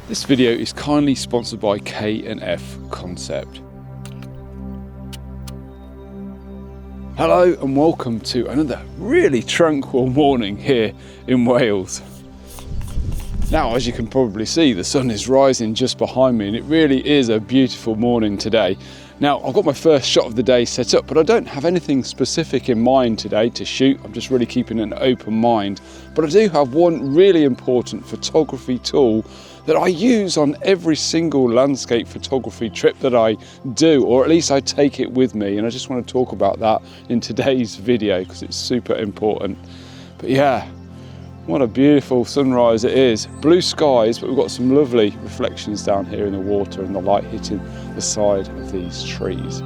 This video is kindly sponsored by K&F Concept. Hello and welcome to another really tranquil morning here in Wales. Now, as you can probably see, the sun is rising just behind me and it really is a beautiful morning today. Now, I've got my first shot of the day set up, but I don't have anything specific in mind today to shoot. I'm just really keeping an open mind. But I do have one really important photography tool that I use on every single landscape photography trip that I do, or at least I take it with me. And I just want to talk about that in today's video because it's super important. But yeah, what a beautiful sunrise it is. Blue skies, but we've got some lovely reflections down here in the water and the light hitting the side of these trees.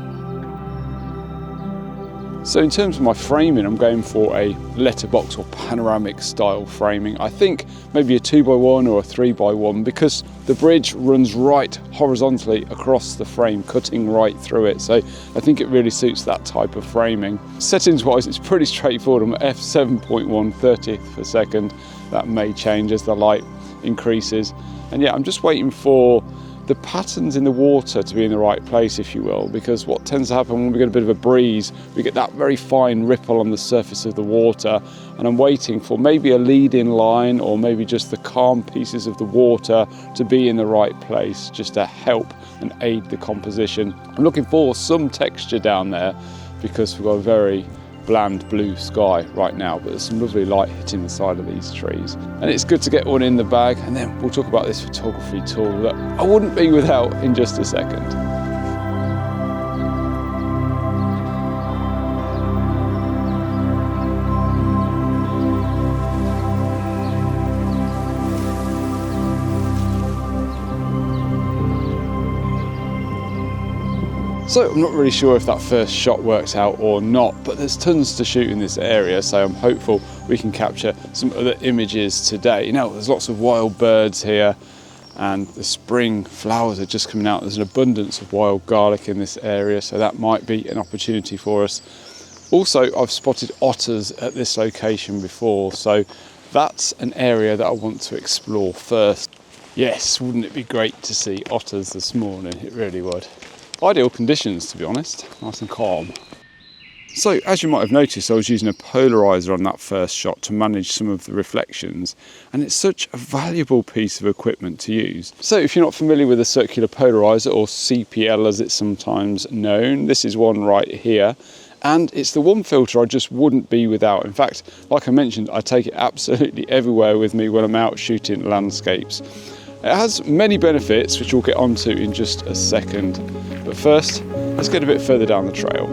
So in terms of my framing, I'm going for a letterbox or panoramic style framing. I think maybe a 2x1 or a 3x1 because the bridge runs right horizontally across the frame, cutting right through it. So I think it really suits that type of framing. Settings wise, it's pretty straightforward. I'm at f7.1 30th per second. That may change as the light increases. And yeah, I'm just waiting for the patterns in the water to be in the right place, if you will, because what tends to happen when we get a bit of a breeze, we get that very fine ripple on the surface of the water, and I'm waiting for maybe a lead-in line or maybe just the calm pieces of the water to be in the right place just to help and aid the composition. I'm looking for some texture down there because we've got a very bland blue sky right now, but there's some lovely light hitting the side of these trees. And it's good to get one in the bag, and then we'll talk about this photography tool that I wouldn't be without in just a second. So I'm not really sure if that first shot works out or not, but there's tons to shoot in this area, so I'm hopeful we can capture some other images today. Now, there's lots of wild birds here and the spring flowers are just coming out. There's an abundance of wild garlic in this area, so that might be an opportunity for us. Also, I've spotted otters at this location before, so that's an area that I want to explore first. Yes, wouldn't it be great to see otters this morning? It really would. Ideal conditions, to be honest, nice and calm. So as you might have noticed, I was using a polarizer on that first shot to manage some of the reflections, and it's such a valuable piece of equipment to use. So if you're not familiar with a circular polarizer, or CPL as it's sometimes known, this is one right here. And it's the one filter I just wouldn't be without. In fact, like I mentioned, I take it absolutely everywhere with me when I'm out shooting landscapes. It has many benefits, which we'll get onto in just a second. But first, let's get a bit further down the trail.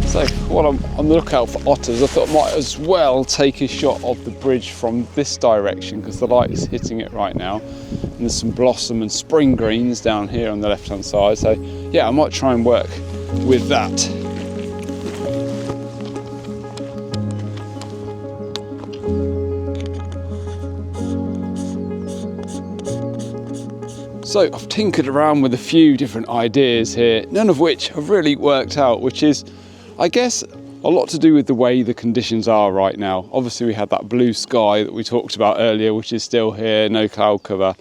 So while I'm on the lookout for otters, I thought I might as well take a shot of the bridge from this direction because the light is hitting it right now. And there's some blossom and spring greens down here on the left hand side. So yeah, I might try and work with that. So I've tinkered around with a few different ideas here, none of which have really worked out, which is, I guess, a lot to do with the way the conditions are right now. Obviously we had that blue sky that we talked about earlier, which is still here, no cloud cover.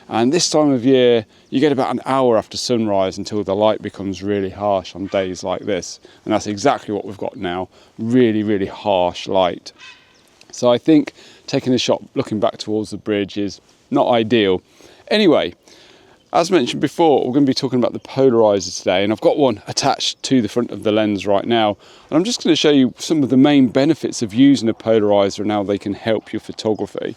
And this time of year, you get about an hour after sunrise until the light becomes really harsh on days like this. And that's exactly what we've got now, really, really harsh light. So I think taking a shot looking back towards the bridge is not ideal. Anyway, as mentioned before, we're going to be talking about the polarizer today, and I've got one attached to the front of the lens right now. And I'm just going to show you some of the main benefits of using a polarizer and how they can help your photography.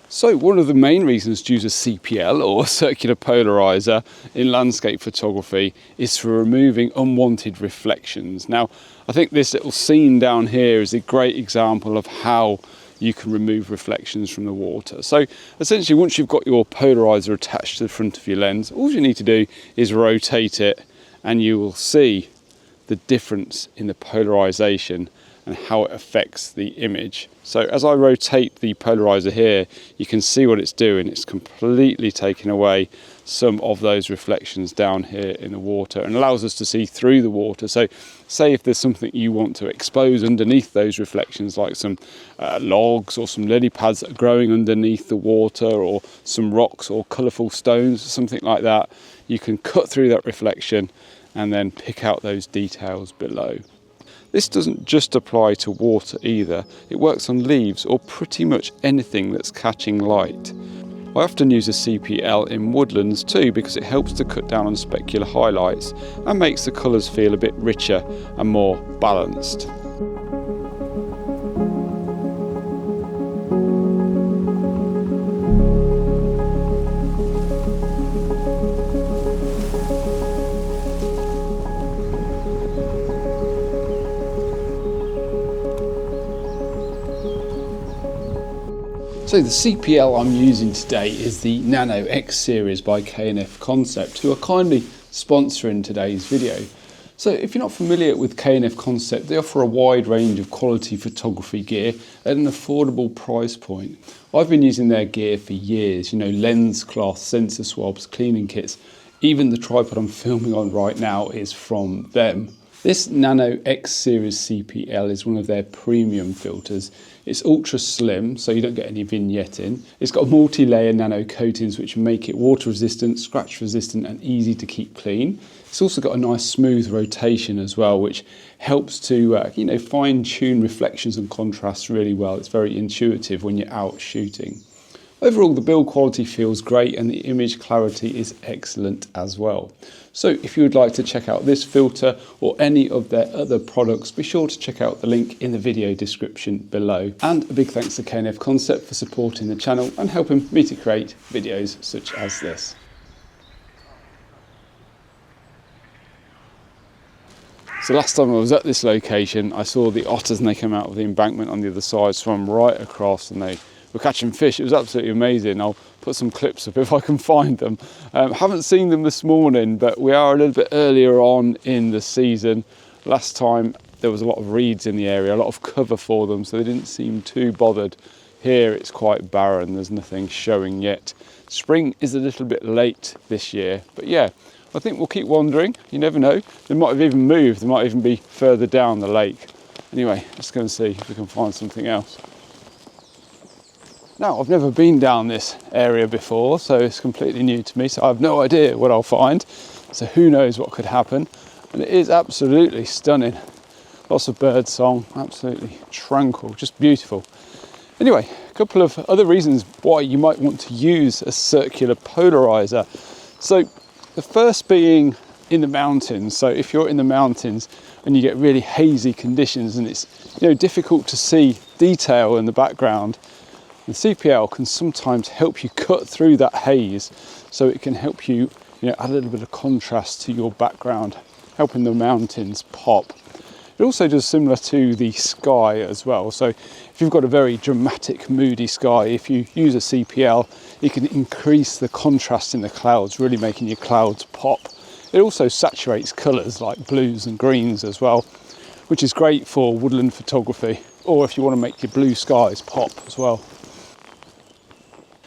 So one of the main reasons to use a CPL or a circular polarizer in landscape photography is for removing unwanted reflections. Now, I think this little scene down here is a great example of how you can remove reflections from the water. So essentially, once you've got your polarizer attached to the front of your lens, all you need to do is rotate it and you will see the difference in the polarization and how it affects the image. So as I rotate the polarizer here, you can see what it's doing. It's completely taking away some of those reflections down here in the water and allows us to see through the water. So say if there's something you want to expose underneath those reflections, like some logs or some lily pads that are growing underneath the water, or some rocks or colourful stones, something like that, you can cut through that reflection and then pick out those details below. This doesn't just apply to water either. It works on leaves or pretty much anything that's catching light. I often use a CPL in woodlands too, because it helps to cut down on specular highlights and makes the colours feel a bit richer and more balanced. So the CPL I'm using today is the Nano X series by K&F Concept, who are kindly sponsoring today's video. So if you're not familiar with K&F Concept, they offer a wide range of quality photography gear at an affordable price point. I've been using their gear for years, you know, lens cloth, sensor swabs, cleaning kits. Even the tripod I'm filming on right now is from them. This Nano X series CPL is one of their premium filters. It's ultra slim, so you don't get any vignetting. It's got multi-layer nano coatings which make it water resistant, scratch resistant and easy to keep clean. It's also got a nice smooth rotation as well, which helps to fine tune reflections and contrasts really well. It's very intuitive when you're out shooting. Overall, the build quality feels great and the image clarity is excellent as well. So if you would like to check out this filter or any of their other products, be sure to check out the link in the video description below. And a big thanks to K&F Concept for supporting the channel and helping me to create videos such as this. So last time I was at this location, I saw the otters and they came out of the embankment on the other side, swam right across and they were catching fish. It was absolutely amazing. I'll put some clips up if I can find them. Haven't seen them this morning, but we are a little bit earlier on in the season. Last time there was a lot of reeds in the area, a lot of cover for them, so they didn't seem too bothered. Here it's quite barren, there's nothing showing yet. Spring is a little bit late this year, but yeah, I think we'll keep wandering. You never know, they might have even moved, they might even be further down the lake. Anyway, let's go and see if we can find something else. Now, I've never been down this area before, so it's completely new to me, so I have no idea what I'll find. So who knows what could happen. And it is absolutely stunning. Lots of bird song, absolutely tranquil, just beautiful. Anyway, a couple of other reasons why you might want to use a circular polarizer. So the first being in the mountains. So if you're in the mountains and you get really hazy conditions and it's difficult to see detail in the background, the CPL can sometimes help you cut through that haze, so it can help you, add a little bit of contrast to your background, helping the mountains pop. It also does similar to the sky as well. So if you've got a very dramatic, moody sky, if you use a CPL, you can increase the contrast in the clouds, really making your clouds pop. It also saturates colours like blues and greens as well, which is great for woodland photography, or if you want to make your blue skies pop as well.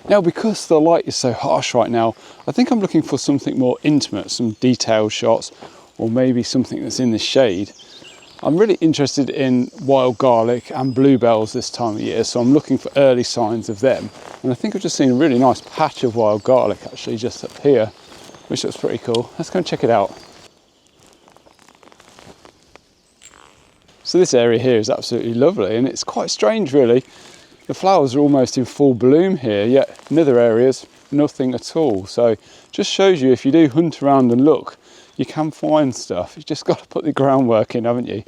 Now, because the light is so harsh right now, I think I'm looking for something more intimate, some detailed shots, or maybe something that's in the shade. I'm really interested in wild garlic and bluebells this time of year, so I'm looking for early signs of them. And I think I've just seen a really nice patch of wild garlic actually just up here, which looks pretty cool. Let's go and check it out. So this area here is absolutely lovely, and it's quite strange really. The flowers are almost in full bloom here, yet in other areas, nothing at all. So just shows you, if you do hunt around and look, you can find stuff. You've just got to put the groundwork in, haven't you?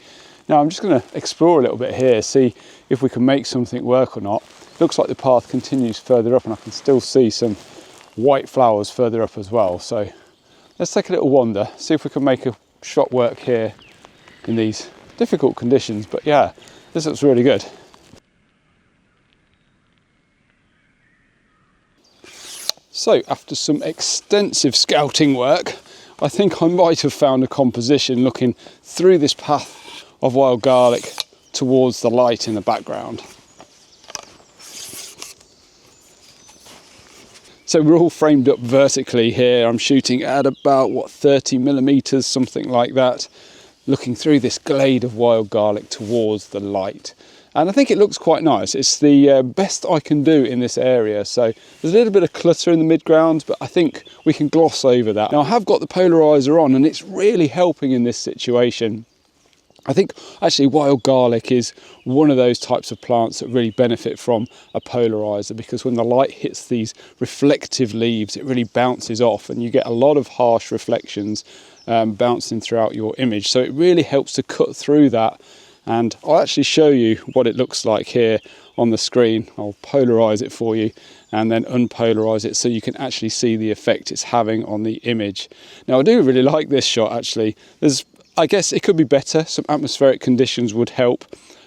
Now I'm just going to explore a little bit here, see if we can make something work or not. Looks like the path continues further up and I can still see some white flowers further up as well. So let's take a little wander, see if we can make a shot work here in these difficult conditions. But yeah, this looks really good. So after some extensive scouting work, I think I might have found a composition looking through this path of wild garlic towards the light in the background. So we're all framed up vertically here. I'm shooting at about, what, 30 millimeters, something like that, looking through this glade of wild garlic towards the light. And I think it looks quite nice. It's the best I can do in this area. So there's a little bit of clutter in the midground, but I think we can gloss over that. Now I have got the polarizer on and it's really helping in this situation. I think actually wild garlic is one of those types of plants that really benefit from a polarizer, because when the light hits these reflective leaves, it really bounces off and you get a lot of harsh reflections bouncing throughout your image. So it really helps to cut through that. And I'll actually show you what it looks like here on the screen. I'll polarize it for you and then unpolarize it so you can actually see the effect it's having on the image. Now I do really like this shot actually. I guess it could be better. Some atmospheric conditions would help.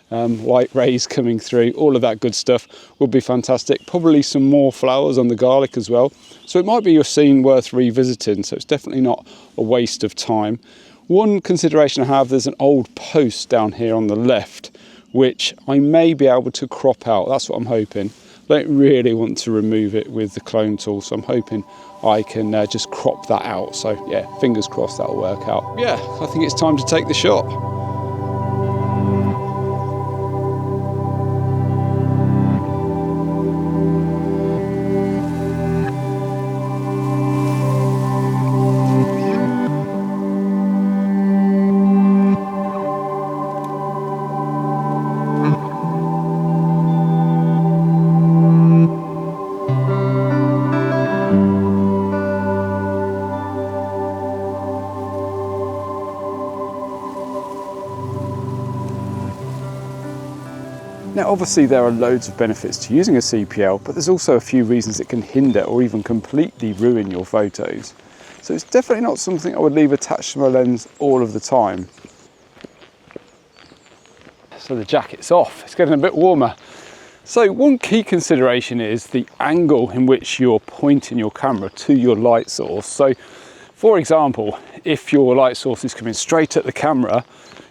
Light rays coming through, all of that good stuff would be fantastic. Probably some more flowers on the garlic as well. So it might be your scene worth revisiting. So it's definitely not a waste of time. One consideration I have, there's an old post down here on the left, which I may be able to crop out. That's what I'm hoping. I don't really want to remove it with the clone tool, so I'm hoping I can just crop that out. So yeah, fingers crossed that'll work out. Yeah, I think it's time to take the shot. Now obviously there are loads of benefits to using a CPL, but there's also a few reasons it can hinder or even completely ruin your photos. So it's definitely not something I would leave attached to my lens all of the time. So the jacket's off, it's getting a bit warmer. So one key consideration is the angle in which you're pointing your camera to your light source. So for example, if your light source is coming straight at the camera,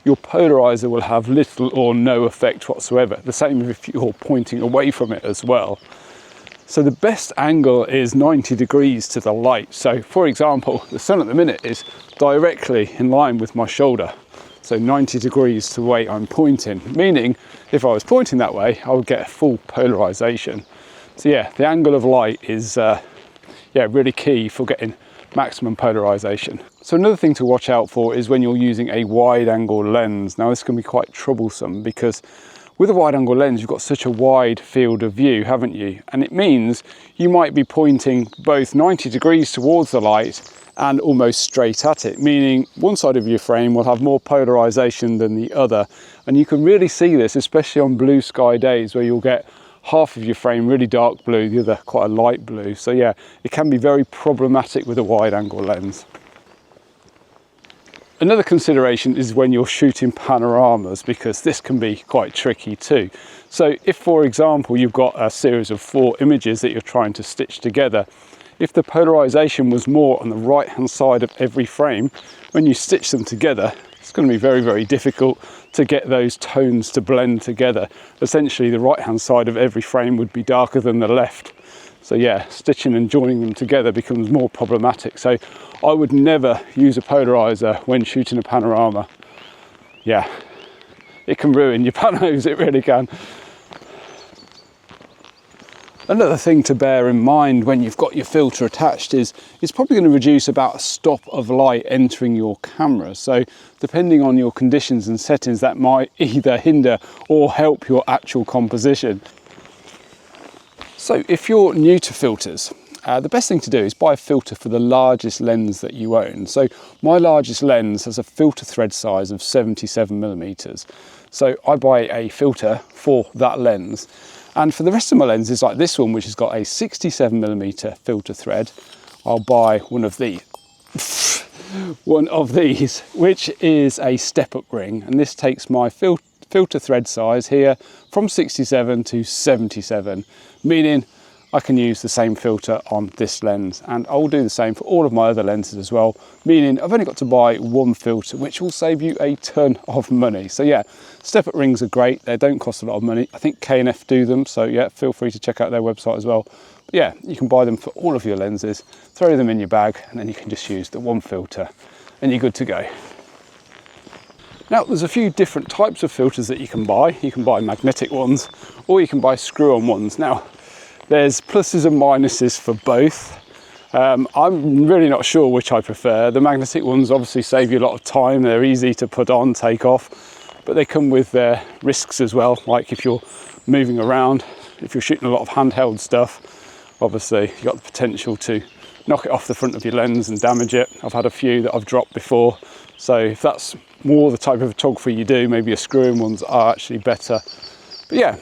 your polarizer will have little or no effect whatsoever. The same if you're pointing away from it as well. So the best angle is 90 degrees to the light. So for example, the sun at the minute is directly in line with my shoulder. So 90 degrees to the way I'm pointing, meaning if I was pointing that way, I would get a full polarization. So yeah, the angle of light is really key for getting maximum polarization. So another thing to watch out for is when you're using a wide angle lens. Now this can be quite troublesome because with a wide angle lens you've got such a wide field of view, haven't you? And it means you might be pointing both 90 degrees towards the light and almost straight at it, meaning one side of your frame will have more polarization than the other. And you can really see this, especially on blue sky days where you'll get half of your frame really dark blue, the other quite a light blue. So yeah, it can be very problematic with a wide angle lens. Another consideration is when you're shooting panoramas, because this can be quite tricky too. So if, for example, you've got a series of 4 images that you're trying to stitch together, if the polarization was more on the right hand side of every frame, when you stitch them together, it's going to be very, very difficult to get those tones to blend together. Essentially, the right hand side of every frame would be darker than the left. So yeah, stitching and joining them together becomes more problematic. So I would never use a polarizer when shooting a panorama. Yeah, it can ruin your panos, it really can. Another thing to bear in mind when you've got your filter attached is it's probably going to reduce about a stop of light entering your camera. So depending on your conditions and settings, that might either hinder or help your actual composition. So if you're new to filters, the best thing to do is buy a filter for the largest lens that you own. So my largest lens has a filter thread size of 77mm. So I buy a filter for that lens. And for the rest of my lenses, like this one, which has got a 67mm filter thread, I'll buy one of these, which is a step-up ring. And this takes my filter thread size here from 67 to 77, meaning I can use the same filter on this lens, and I'll do the same for all of my other lenses as well, meaning I've only got to buy one filter, which will save you a ton of money. So yeah, step-up rings are great. They don't cost a lot of money. I think K&F do them, so yeah, feel free to check out their website as well. But yeah, you can buy them for all of your lenses, throw them in your bag, and then you can just use the one filter and you're good to go. Now, there's a few different types of filters that you can buy. You can buy magnetic ones, or you can buy screw-on ones. Now, there's pluses and minuses for both. I'm really not sure which I prefer. The magnetic ones obviously save you a lot of time. They're easy to put on, take off, but they come with their risks as well. Like if you're moving around, if you're shooting a lot of handheld stuff, obviously you've got the potential to knock it off the front of your lens and damage it. I've had a few that I've dropped before. So if that's more the type of photography you do, maybe a screw-in ones are actually better. But yeah,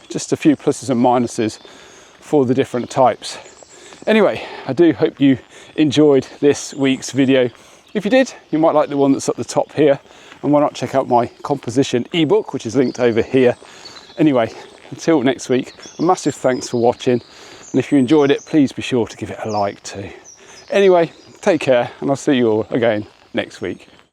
just a few pluses and minuses for the different types. Anyway, I do hope you enjoyed this week's video. If you did, you might like the one that's at the top here, and why not check out my composition ebook, which is linked over here. Anyway, until next week, a massive thanks for watching, and if you enjoyed it, please be sure to give it a like too. Anyway, take care, and I'll see you all again next week.